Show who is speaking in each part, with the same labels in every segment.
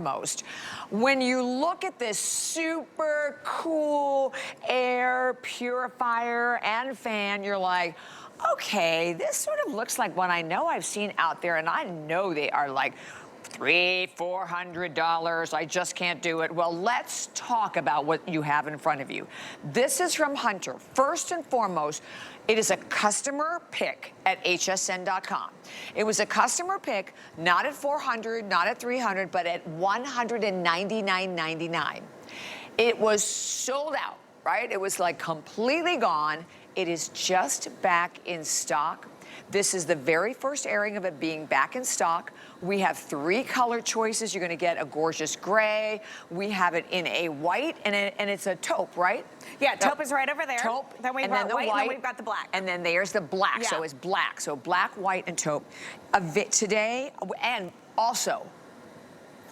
Speaker 1: most. When you look at this super cool air purifier and fan, you're like, okay, this sort of looks like what I know I've seen out there, and I know they are like $300–400. I just can't do it. Well, let's talk about what you have in front of you. This is from Hunter. First and foremost, it is a customer pick at hsn.com. It was a customer pick, not at $400, not at $300, but at $199.99. It was sold out, right? It was like completely gone. It is just back in stock. This is the very first airing of it being back in stock. We have 3 color choices. You're gonna get a gorgeous gray. We have it in a white, and it's a taupe, right?
Speaker 2: Yeah, taupe is right over there.
Speaker 1: Taupe,
Speaker 2: then we've got white, and then we've got the black.
Speaker 1: And then there's the black,
Speaker 2: Yeah.
Speaker 1: so it's black. So black, white, and taupe. Today, and also,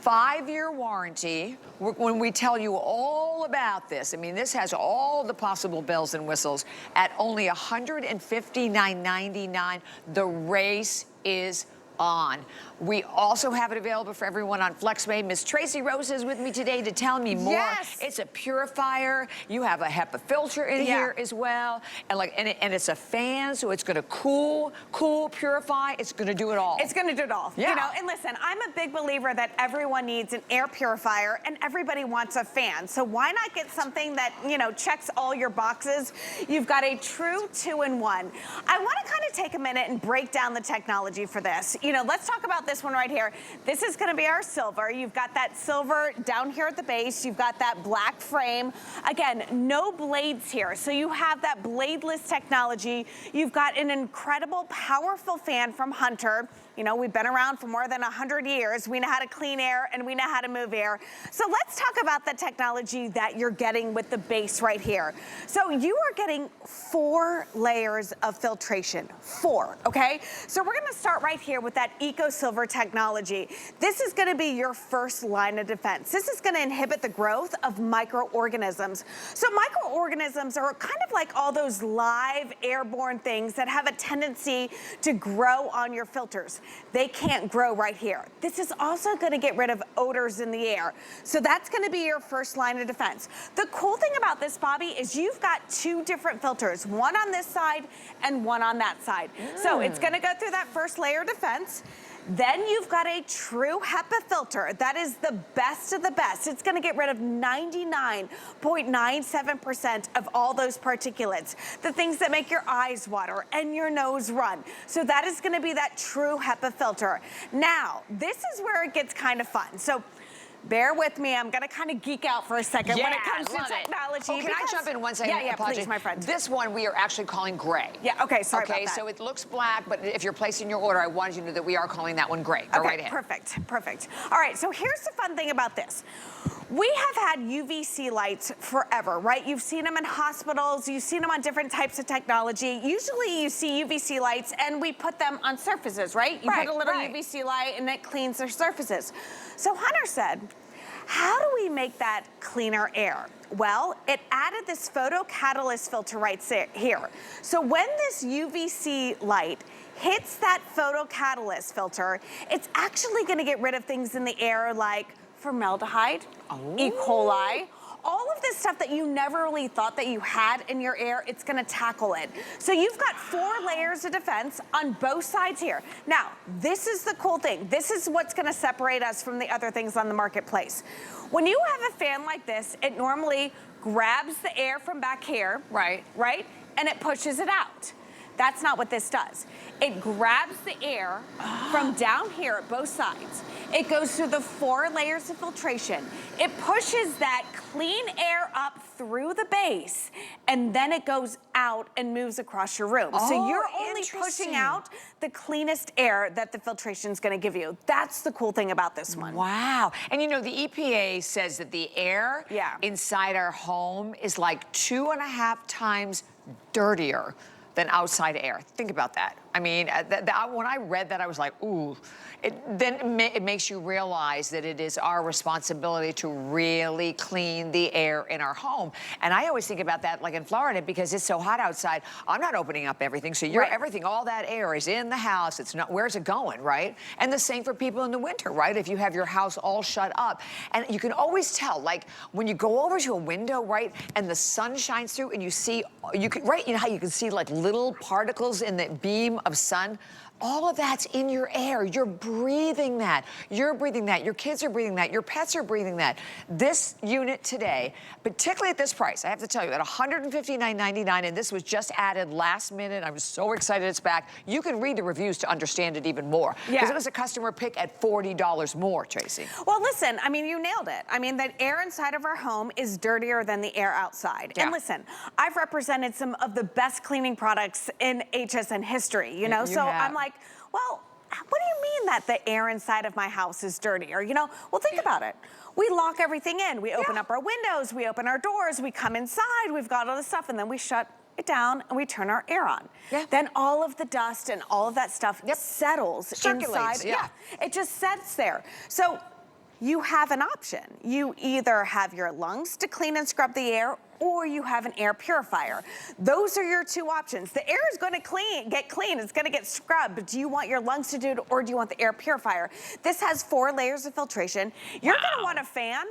Speaker 1: 5-year warranty. When we tell you all about this, I mean, this has all the possible bells and whistles at only $159.99. The race is on. We also have it available for everyone on FlexPay. Miss Tracy Rose is with me today to tell me more.
Speaker 2: Yes.
Speaker 1: It's a purifier. You have a HEPA filter in here as well, and it's a fan, so it's going to cool, purify. It's going to do it all.
Speaker 2: It's going to do it all.
Speaker 1: Yeah.
Speaker 2: You know, and listen, I'm a big believer that everyone needs an air purifier and everybody wants a fan. So why not get something that, you know, checks all your boxes? You've got a true 2-in-1. I want to kind of take a minute and break down the technology for this. You know, let's talk about this one right here. This is going to be our silver. You've got that silver down here at the base. You've got that black frame. Again, no blades here. So you have that bladeless technology. You've got an incredible, powerful fan from Hunter. You know, we've been around for more than 100 years. We know how to clean air and we know how to move air. So let's talk about the technology that you're getting with the base right here. So you are getting 4 layers of filtration. 4, okay? So we're gonna start right here with that EcoSilver technology. This is gonna be your first line of defense. This is gonna inhibit the growth of microorganisms. So microorganisms are kind of like all those live airborne things that have a tendency to grow on your filters. They can't grow right here. This is also gonna get rid of odors in the air. So that's gonna be your first line of defense. The cool thing about this, Bobby, is you've got 2 different filters, one on this side and one on that side. So it's gonna go through that first layer of defense. Then you've got a true HEPA filter. That is the best of the best. It's gonna get rid of 99.97% of all those particulates, the things that make your eyes water and your nose run. So that is gonna be that true HEPA filter. Now, this is where it gets kind of fun. So bear with me, I'm gonna kind of geek out for a second when it comes to technology.
Speaker 1: Oh, can I jump in one second?
Speaker 2: Yeah, please, my friend.
Speaker 1: This one we are actually calling gray.
Speaker 2: Yeah, okay, sorry about that.
Speaker 1: Okay, so it looks black, but if you're placing your order, I wanted you to know that we are calling that one gray. Go right ahead.
Speaker 2: Perfect. All right, so here's the fun thing about this. We have had UVC lights forever, right? You've seen them in hospitals, you've seen them on different types of technology. Usually you see UVC lights and we put them on surfaces, right? You put a little UVC light and it cleans their surfaces. So Hunter said, how do we make that cleaner air? Well, it added this photocatalyst filter right here. So when this UVC light hits that photocatalyst filter, it's actually gonna get rid of things in the air like formaldehyde, E. coli, all of this stuff that you never really thought that you had in your air, it's gonna tackle it. So you've got 4 layers of defense on both sides here. Now, this is the cool thing. This is what's gonna separate us from the other things on the marketplace. When you have a fan like this, it normally grabs the air from back here, right? And it pushes it out. That's not what this does. It grabs the air from down here at both sides. It goes through the 4 layers of filtration. It pushes that clean air up through the base, and then it goes out and moves across your room. So you're only pushing out the cleanest air that the filtration's gonna give you. That's the cool thing about this one.
Speaker 1: Wow. And you know, the EPA says that the air inside our home is like 2.5 times dirtier than outside air. Think about that. I mean, when I read that, I was like, ooh. Then it makes you realize that it is our responsibility to really clean the air in our home. And I always think about that, like in Florida, because it's so hot outside. I'm not opening up everything, so everything, all that air is in the house. It's not, where's it going, right? And the same for people in the winter, right? If you have your house all shut up, and you can always tell, like when you go over to a window, right, and the sun shines through, and you see, you know how you can see like little particles in the beam of sun. All of that's in your air. You're breathing that. You're breathing that. Your kids are breathing that. Your pets are breathing that. This unit today, particularly at this price, I have to tell you, at $159.99, and this was just added last minute. I'm so excited it's back. You can read the reviews to understand it even more. Because it was a customer pick at $40 more, Tracy.
Speaker 2: Well, listen, I mean, you nailed it. I mean, that air inside of our home is dirtier than the air outside. And listen, I've represented some of the best cleaning products in HSN history, you know? So I'm like, well, what do you mean that the air inside of my house is dirtier? You know, well, think about it. We lock everything in. We open up our windows, we open our doors, we come inside, we've got all this stuff, and then we shut it down and we turn our air on. Then all of the dust and all of that stuff settles inside. It just sits there. So you have an option. You either have your lungs to clean and scrub the air, or you have an air purifier. Those are your two options. The air is going to get clean, it's going to get scrubbed, but do you want your lungs to do it, or do you want the air purifier? This has 4 layers of filtration. You're going to want a fan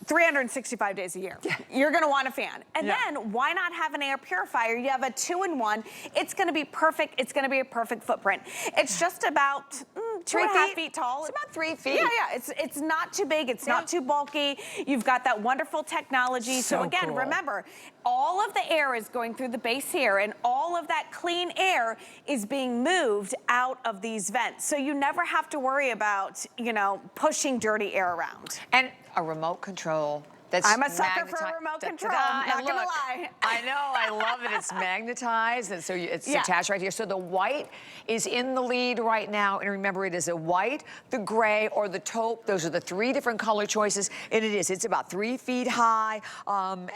Speaker 2: 365 days a year. You're gonna want a fan. And then why not have an air purifier? You have a 2-in-1. It's gonna be perfect. It's gonna be a perfect footprint. It's just about 2.5 feet tall.
Speaker 1: It's about 3 feet.
Speaker 2: It's not too big. It's not too bulky. You've got that wonderful technology. So again, remember, all of the air is going through the base here, and all of that clean air is being moved out of these vents. So you never have to worry about, you know, pushing dirty air around.
Speaker 1: And a remote control.
Speaker 2: I'm a sucker for a remote control, not gonna lie.
Speaker 1: I know, I love it. It's magnetized, and so it's attached right here. So the white is in the lead right now, and remember, it is a white, the gray, or the taupe. Those are the 3 different color choices, and it's about 3 feet high, and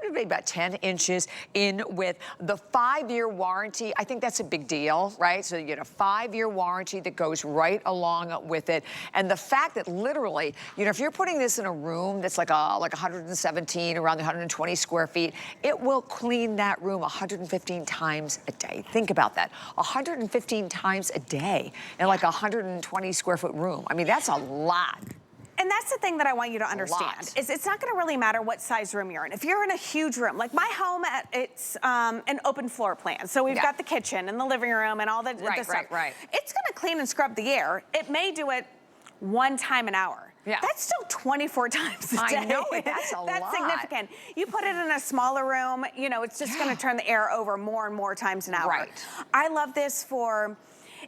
Speaker 1: maybe about 10 inches in width. The 5-year warranty, I think that's a big deal, right? So you get a 5-year warranty that goes right along with it, and the fact that literally, you know, if you're putting this in a room that's like 117, around the 120 square feet, it will clean that room 115 times a day. Think about that, 115 times a day in like a 120 square foot room. I mean, that's a lot.
Speaker 2: And that's the thing that I want you to understand, is it's not gonna really matter what size room you're in. If you're in a huge room, like my home, it's an open floor plan. So we've got the kitchen and the living room and all the stuff. It's gonna clean and scrub the air. It may do it 1 time an hour. That's still 24 times a day.
Speaker 1: I know, that's a lot.
Speaker 2: That's significant. You put it in a smaller room, you know, it's just gonna turn the air over more and more times an hour. I love this for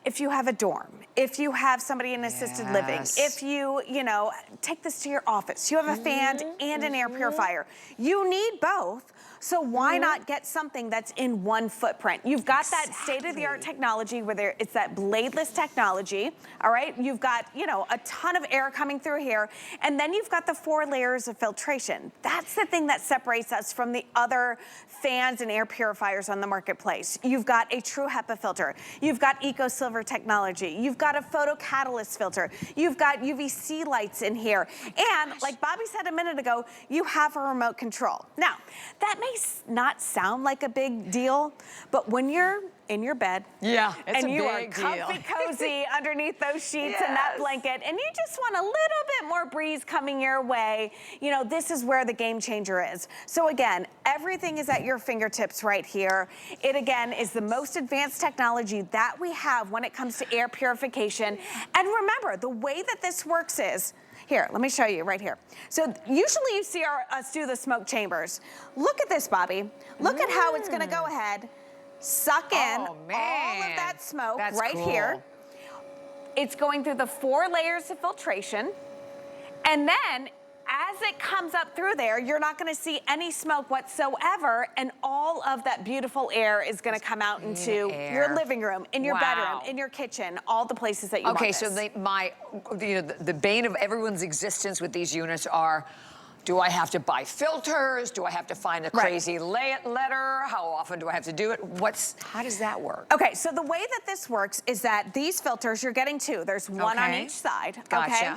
Speaker 2: if you have a dorm, if you have somebody in assisted living, if you know, take this to your office, you have a fan and an air purifier. You need both. So why not get something that's in one footprint? You've got that state-of-the-art technology, whether it's that bladeless technology, all right? You've got, you know, a ton of air coming through here, and then you've got the 4 layers of filtration. That's the thing that separates us from the other fans and air purifiers on the marketplace. You've got a true HEPA filter. You've got EcoSilver technology. You've got a photocatalyst filter. You've got UVC lights in here. And like Bobby said a minute ago, you have a remote control. Now, that may not sound like a big deal, but when you're in your bed and you are comfy cozy underneath those sheets and that blanket, and you just want a little bit more breeze coming your way, you know, this is where the game changer is. So again, everything is at your fingertips right here. It again is the most advanced technology that we have when it comes to air purification. And remember, the way that this works is, here, let me show you right here. So usually you see us do the smoke chambers. Look at this, Bobby. Look at how it's gonna go ahead, suck in all of that smoke here. It's going through the 4 layers of filtration, and then as it comes up through there, you're not gonna see any smoke whatsoever, and all of that beautiful air is gonna come out into your living room, in your bedroom, in your kitchen, all the places that you want this.
Speaker 1: So the bane of everyone's existence with these units are Do I have to buy filters? Do I have to find a crazy letter? How often do I have to do it? How does that work?
Speaker 2: Okay, so the way that this works is that these filters, you're getting two. There's one on each side,
Speaker 1: Gotcha.
Speaker 2: okay?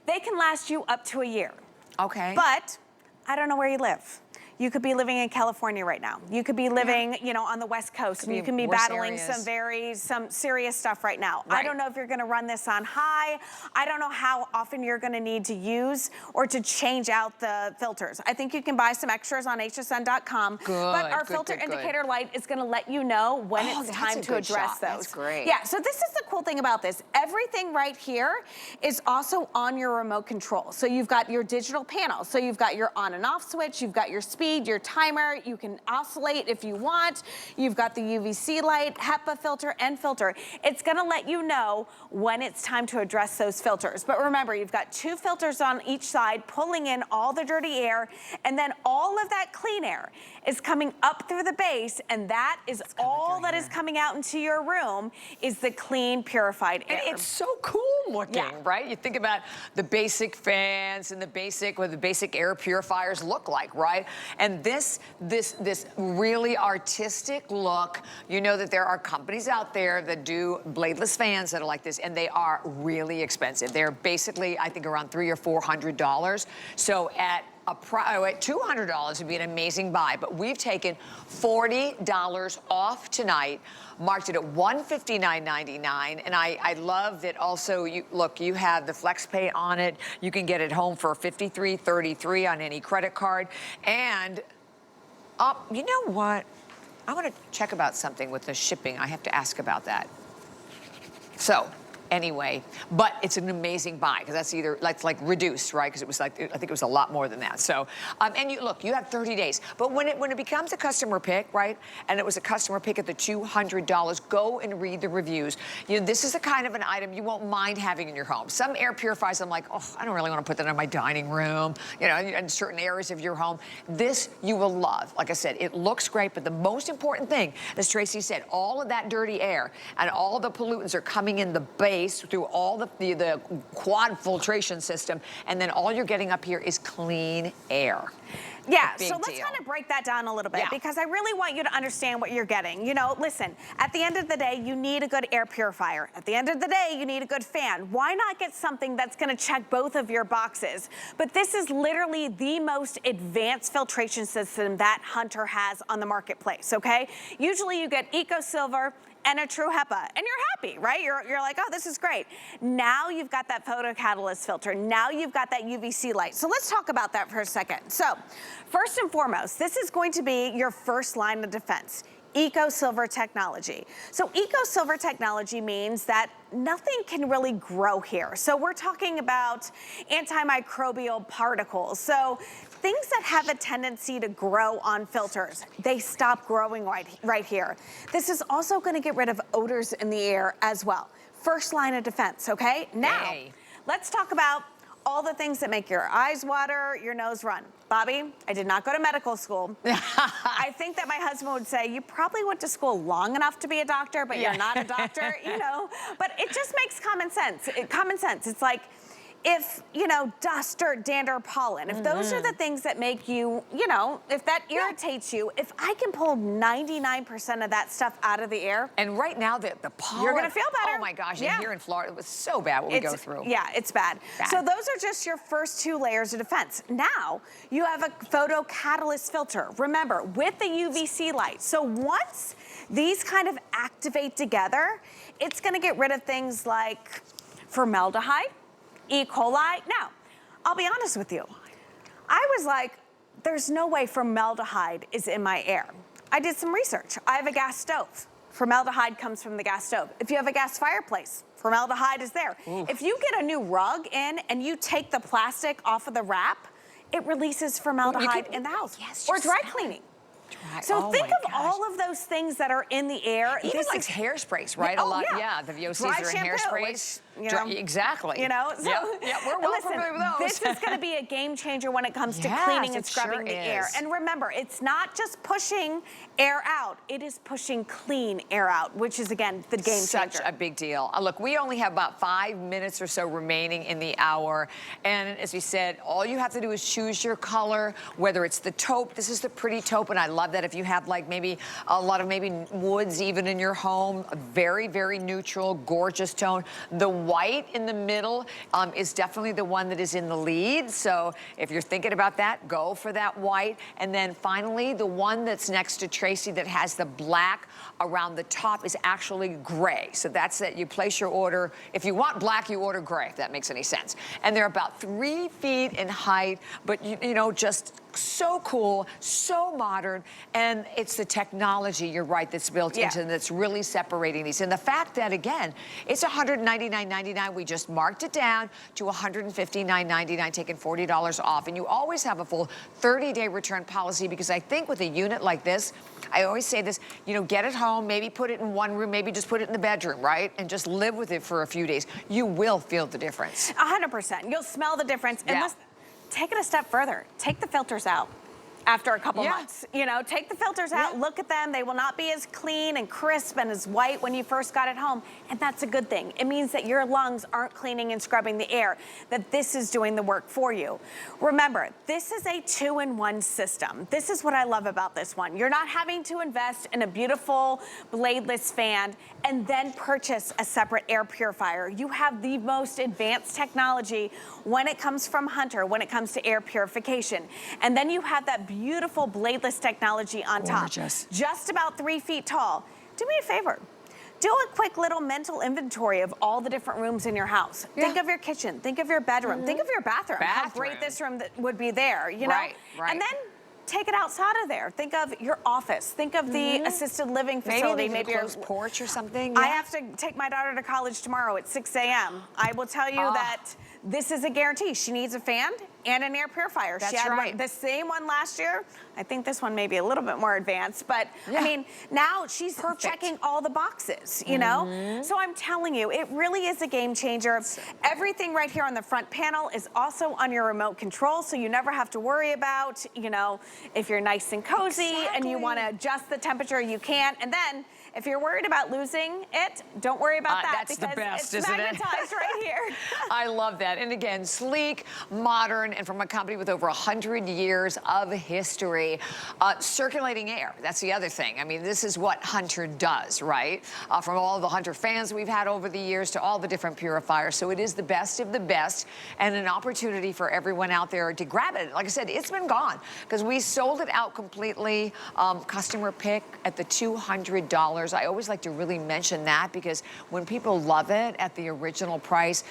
Speaker 2: They can last you up to a year.
Speaker 1: Okay.
Speaker 2: But I don't know where you live. You could be living in California right now. You could be living, you know, on the West Coast, and you can be battling some serious stuff right now. I don't know if you're gonna run this on high. I don't know how often you're gonna need to use or to change out the filters. I think you can buy some extras on hsn.com. But our filter indicator light is gonna let you know when it's time to address those.
Speaker 1: That's great.
Speaker 2: Yeah, so this is the cool thing about this. Everything right here is also on your remote control. So you've got your digital panel. So you've got your on and off switch, you've got your speed, your timer, you can oscillate if you want. You've got the UVC light, HEPA filter, and filter. It's gonna let you know when it's time to address those filters. But remember, you've got two filters on each side, pulling in all the dirty air, and then all of that clean air is coming up through the base, and that is all that is coming out into your room is the clean, purified air.
Speaker 1: And it's so cool looking, right? You think about the basic fans and what the basic air purifiers look like, right? And this really artistic look, you know that there are companies out there that do bladeless fans that are like this, and they are really expensive. They're basically, I think, around $300 or $400. So at $200 would be an amazing buy, but we've taken $40 off tonight, marked it at $159.99, and I love that also, you have the flex pay on it. You can get it home for $53.33 on any credit card, and you know what? I want to check about something with the shipping. I have to ask about that. So, anyway, but it's an amazing buy because that's like reduced, right? Because it was like, I think it was a lot more than that. So, and you have 30 days. But when it becomes a customer pick, right? And it was a customer pick at the $200, go and read the reviews. You know, this is the kind of an item you won't mind having in your home. Some air purifiers, I'm like, oh, I don't really want to put that in my dining room, you know, in certain areas of your home. This you will love. Like I said, it looks great, but the most important thing, as Tracy said, all of that dirty air and all the pollutants are coming in the base through all the quad filtration system, and then all you're getting up here is clean air.
Speaker 2: Yeah, so let's kind of break that down a little bit because I really want you to understand what you're getting. You know, listen, at the end of the day, you need a good air purifier. At the end of the day, you need a good fan. Why not get something that's gonna check both of your boxes? But this is literally the most advanced filtration system that Hunter has on the marketplace, okay? Usually you get EcoSilver and a true HEPA, and you're happy, right? You're like, oh, this is great. Now you've got that photocatalyst filter. Now you've got that UVC light. So let's talk about that for a second. So first and foremost, this is going to be your first line of defense. EcoSilver technology. So EcoSilver technology means that nothing can really grow here. So we're talking about antimicrobial particles. So things that have a tendency to grow on filters, they stop growing right here. This is also gonna get rid of odors in the air as well. First line of defense, okay? Now, let's talk about all the things that make your eyes water, your nose run. Bobby, I did not go to medical school. I think that my husband would say, you probably went to school long enough to be a doctor, but you're not a doctor, you know? But it just makes common sense. It's like, if, you know, dust, dirt, dander, pollen, if those are the things that make you, you know, if that irritates you, if I can pull 99% of that stuff out of the air.
Speaker 1: And right now, the pollen.
Speaker 2: You're gonna feel better.
Speaker 1: Oh my gosh, and here in Florida, it was so bad what we go through.
Speaker 2: Yeah, it's bad. So those are just your first two layers of defense. Now, you have a photocatalyst filter. Remember, with the UVC light. So once these kind of activate together, it's gonna get rid of things like formaldehyde, E. coli. Now, I'll be honest with you. I was like, there's no way formaldehyde is in my air. I did some research. I have a gas stove. Formaldehyde comes from the gas stove. If you have a gas fireplace, formaldehyde is there. If you get a new rug in and you take the plastic off of the wrap, it releases formaldehyde in the house. Or dry cleaning. So think of all of those things that are in the air.
Speaker 1: Even like hairsprays, right?
Speaker 2: Yeah,
Speaker 1: a lot, yeah. The VOCs are in hairsprays.
Speaker 2: Exactly.
Speaker 1: You know, so we're well familiar with those.
Speaker 2: This is going to be a game changer when it comes to cleaning and scrubbing the air. And remember, it's not just pushing air out, it is pushing clean air out, which is, again, the game changer.
Speaker 1: Such a big deal. Look, we only have about 5 minutes or so remaining in the hour. And as we said, all you have to do is choose your color, whether it's the taupe. This is the pretty taupe, and I love that if you have like maybe a lot of maybe woods even in your home, a very, very neutral, gorgeous tone. The white in the middle is definitely the one that is in the lead. So if you're thinking about that, go for that white. And then finally, the one that's next to Tracy that has the black around the top is actually gray. So that's it. You place your order. If you want black, you order gray, if that makes any sense. And they're about 3 feet in height, but you know, just so cool, so modern, and it's the technology, you're right, that's built into them that's really separating these. And the fact that, again, it's $199.99. We just marked it down to $159.99, taking $40 off. And you always have a full 30-day return policy, because I think with a unit like this, I always say this, you know, get it home, maybe put it in one room, maybe just put it in the bedroom, right? And just live with it for a few days. You will feel the difference.
Speaker 2: 100%. You'll smell the difference. And listen, take it a step further. Take the filters out after a couple months. You know, take the filters out, look at them. They will not be as clean and crisp and as white when you first got it home. And that's a good thing. It means that your lungs aren't cleaning and scrubbing the air, that this is doing the work for you. Remember, this is a 2-in-1 system. This is what I love about this one. You're not having to invest in a beautiful bladeless fan and then purchase a separate air purifier. You have the most advanced technology when it comes from Hunter, when it comes to air purification. And then you have that beautiful bladeless technology on top. Just about 3 feet tall. Do me a favor. Do a quick little mental inventory of all the different rooms in your house. Think of your kitchen. Think of your bedroom. Think of your bathroom. How great this room would be there, you know? And then take it outside of there. Think of your office. Think of the assisted living facility.
Speaker 1: Maybe a closed porch or something.
Speaker 2: I have to take my daughter to college tomorrow at 6 a.m. I will tell you that this is a guarantee. She needs a fan and an air purifier. She had the same one last year. I think this one may be a little bit more advanced, but I mean, now she's checking all the boxes, you know? So I'm telling you, it really is a game changer. Everything right here on the front panel is also on your remote control, so you never have to worry about, you know, if you're nice and cozy and you want to adjust the temperature, you can. And then if you're worried about losing it, don't worry about that.
Speaker 1: That's the best,
Speaker 2: it's
Speaker 1: isn't
Speaker 2: magnetized right here.
Speaker 1: I love that. And again, sleek, modern, and from a company with over 100 years of history. Circulating air, that's the other thing. I mean, this is what Hunter does, right? From all the Hunter fans we've had over the years to all the different purifiers. So it is the best of the best, and an opportunity for everyone out there to grab it. Like I said, it's been gone because we sold it out completely. Customer pick at the $200. I always like to really mention that, because when people love it at the original price,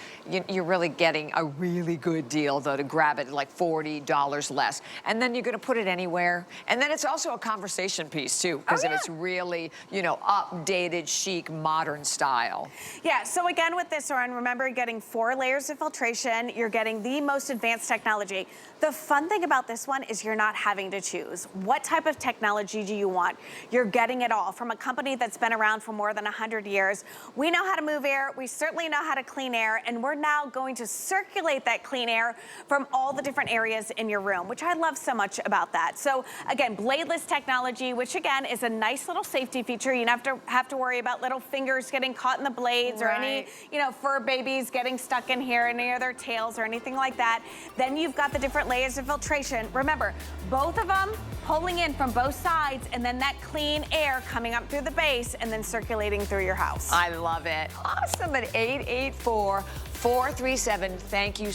Speaker 1: you're really getting a really good deal, though, to grab it like $40 less. And then you're going to put it anywhere. And then it's also a conversation piece, too, because if it's really, you know, updated, chic, modern style.
Speaker 2: Yeah, so again with this one, remember, you're getting 4 layers of filtration. You're getting the most advanced technology. The fun thing about this one is you're not having to choose. What type of technology do you want? You're getting it all from a company that's been around for more than 100 years. We know how to move air. We certainly know how to clean air, and we're now going to circulate that clean air from all the different areas in your room, which I love so much about that. So again, bladeless technology, which again is a nice little safety feature. You don't have to worry about little fingers getting caught in the blades or any, you know, fur babies getting stuck in here, any of their tails or anything like that. Then you've got the different layers of filtration. Remember, both of them pulling in from both sides, and then that clean air coming up through the base and then circulating through your house.
Speaker 1: I love it. Awesome. At 884-437. Thank you